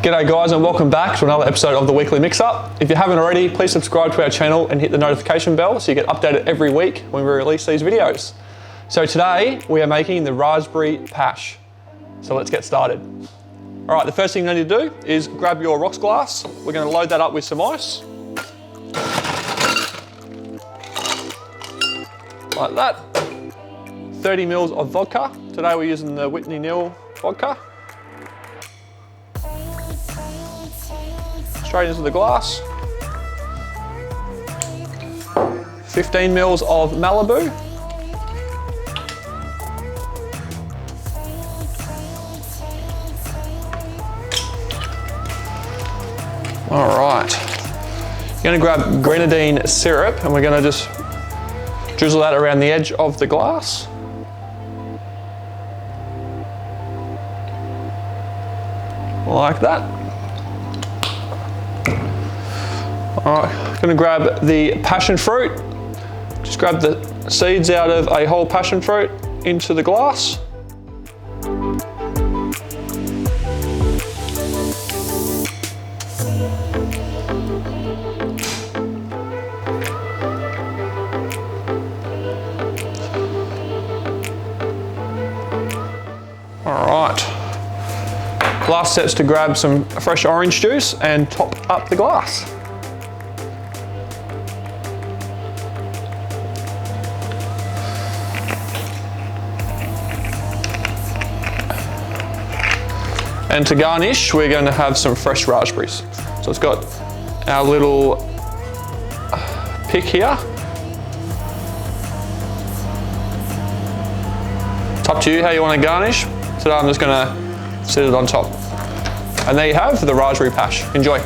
G'day guys, and welcome back to another episode of the Weekly Mixup. If you haven't already, please subscribe to our channel and hit the notification bell so you get updated every week when we release these videos. So today we are making the Raspberry Pash. So let's get started. All right, the first thing you need to do is grab your rocks glass. We're going to load that up with some ice. Like that. 30 mils of vodka. Today we're using the Whitney Nil vodka. Straight into the glass. 15 mils of Malibu. All right. You're going to grab grenadine syrup and we're going to just drizzle that around the edge of the glass. Like that. All right, going to grab the passion fruit. Just grab the seeds out of a whole passion fruit into the glass. All right. Last step's to grab some fresh orange juice and top up the glass. And to garnish, we're going to have some fresh raspberries. So it's got our little pick here. It's up to you how you want to garnish. Today I'm just going to sit it on top. And there you have the Raspberry Pash. Enjoy.